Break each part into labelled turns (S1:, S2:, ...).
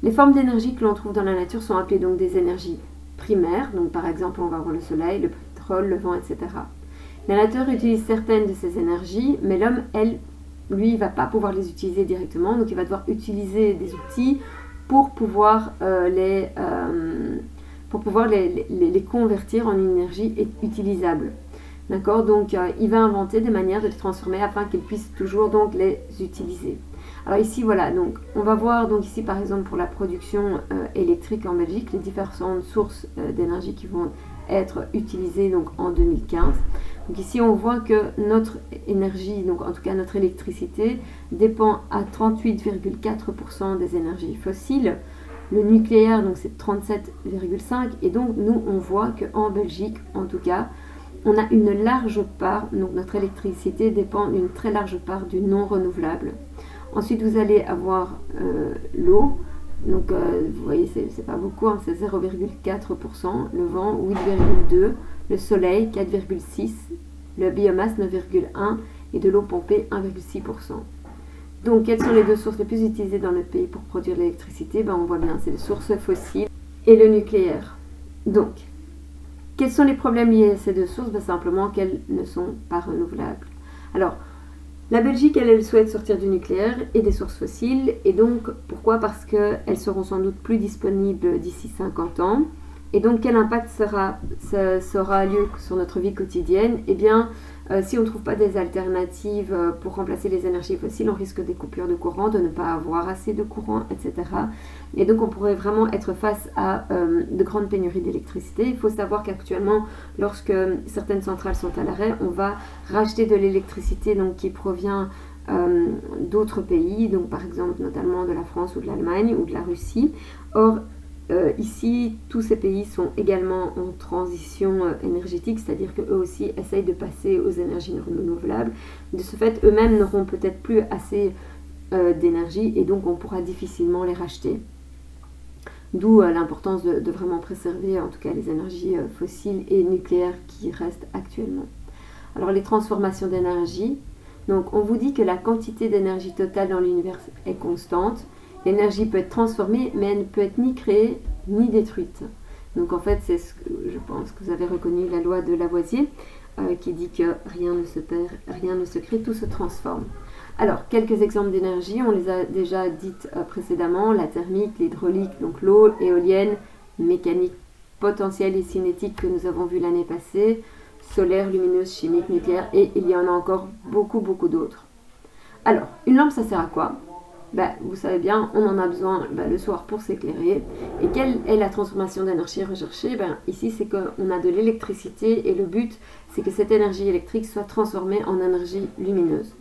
S1: Les formes d'énergie que l'on trouve dans la nature sont appelées donc des énergies primaires. Donc par exemple, on va avoir le soleil, le pétrole, le vent, etc. La nature utilise certaines de ces énergies, mais l'homme, lui, il ne va pas pouvoir les utiliser directement. Donc il va devoir utiliser des outils pour pouvoir les convertir en énergie utilisable. D'accord? Donc il va inventer des manières de les transformer afin qu'il puisse toujours donc les utiliser. Alors ici voilà, donc on va voir donc ici par exemple pour la production électrique en Belgique, les différentes sources d'énergie qui vont être utilisées donc en 2015. Donc ici on voit que notre énergie, donc en tout cas notre électricité, dépend à 38,4% des énergies fossiles. Le nucléaire donc c'est 37,5% et donc nous on voit qu'en Belgique en tout cas on a une large part, donc notre électricité dépend d'une très large part du non renouvelable. Ensuite, vous allez avoir l'eau, donc vous voyez, c'est pas beaucoup, hein, c'est 0,4%, le vent 8,2%, le soleil 4,6%, le biomasse 9,1% et de l'eau pompée 1,6%. Donc, quelles sont les deux sources les plus utilisées dans notre pays pour produire l'électricité? On voit bien, c'est les sources fossiles et le nucléaire. Donc, quels sont les problèmes liés à ces deux sources? Simplement qu'elles ne sont pas renouvelables. Alors, la Belgique, elle souhaite sortir du nucléaire et des sources fossiles. Et donc, pourquoi? Parce qu'elles seront sans doute plus disponibles d'ici 50 ans. Et donc, quel impact sera lieu sur notre vie quotidienne? Eh bien, si on ne trouve pas des alternatives pour remplacer les énergies fossiles, on risque des coupures de courant, de ne pas avoir assez de courant, etc. Et donc, on pourrait vraiment être face à de grandes pénuries d'électricité. Il faut savoir qu'actuellement, lorsque certaines centrales sont à l'arrêt, on va racheter de l'électricité donc, qui provient d'autres pays, donc par exemple notamment de la France ou de l'Allemagne ou de la Russie. Or, ici, tous ces pays sont également en transition énergétique, c'est-à-dire qu'eux aussi essayent de passer aux énergies renouvelables. De ce fait, eux-mêmes n'auront peut-être plus assez d'énergie et donc on pourra difficilement les racheter. D'où l'importance de vraiment préserver en tout cas les énergies fossiles et nucléaires qui restent actuellement. Alors les transformations d'énergie, donc on vous dit que la quantité d'énergie totale dans l'univers est constante. L'énergie peut être transformée, mais elle ne peut être ni créée ni détruite. Donc en fait, c'est ce que je pense que vous avez reconnu la loi de Lavoisier, qui dit que rien ne se perd, rien ne se crée, tout se transforme. Alors, quelques exemples d'énergie, on les a déjà dites précédemment, la thermique, l'hydraulique, donc l'eau, éolienne, mécanique potentielle et cinétique que nous avons vu l'année passée, solaire, lumineuse, chimique, nucléaire, et il y en a encore beaucoup d'autres. Alors, une lampe, ça sert à quoi? Vous savez bien, on en a besoin le soir pour s'éclairer. Et quelle est la transformation d'énergie recherchée? Ici, c'est qu'on a de l'électricité et le but, c'est que cette énergie électrique soit transformée en énergie lumineuse.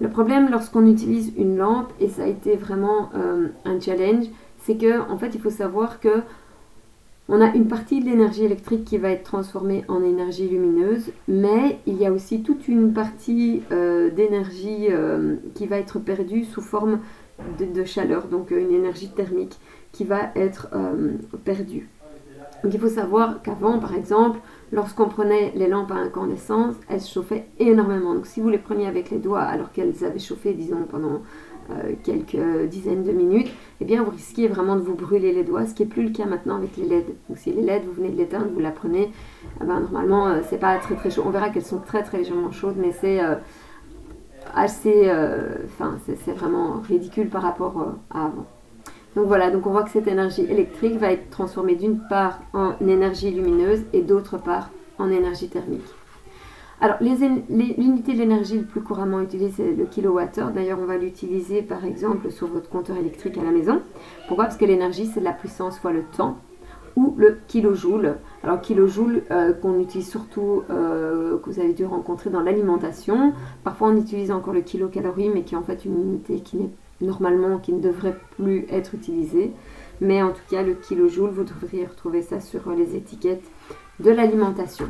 S1: Le problème lorsqu'on utilise une lampe, et ça a été vraiment un challenge, c'est qu'en fait, il faut savoir que on a une partie de l'énergie électrique qui va être transformée en énergie lumineuse, mais il y a aussi toute une partie d'énergie qui va être perdue sous forme de chaleur, donc une énergie thermique qui va être perdue. Donc il faut savoir qu'avant, par exemple, lorsqu'on prenait les lampes à incandescence, elles chauffaient énormément. Donc si vous les preniez avec les doigts alors qu'elles avaient chauffé, disons, pendant quelques dizaines de minutes, eh bien vous risquiez vraiment de vous brûler les doigts, ce qui n'est plus le cas maintenant avec les LED. Donc si les LED, vous venez de l'éteindre, vous la prenez, normalement c'est pas très chaud. On verra qu'elles sont très légèrement chaudes, mais c'est assez, c'est vraiment ridicule par rapport à avant. Donc voilà, donc on voit que cette énergie électrique va être transformée d'une part en énergie lumineuse et d'autre part en énergie thermique. Alors, l'unité de l'énergie le plus couramment utilisée, c'est le kilowattheure. D'ailleurs, on va l'utiliser par exemple sur votre compteur électrique à la maison. Pourquoi? Parce que l'énergie, c'est de la puissance fois le temps, ou le kilojoule. Alors, kilojoule qu'on utilise surtout, que vous avez dû rencontrer dans l'alimentation. Parfois, on utilise encore le kilocalorie, mais qui est en fait une unité qui ne devrait plus être utilisée. Mais en tout cas, le kilojoule, vous devriez retrouver ça sur les étiquettes de l'alimentation.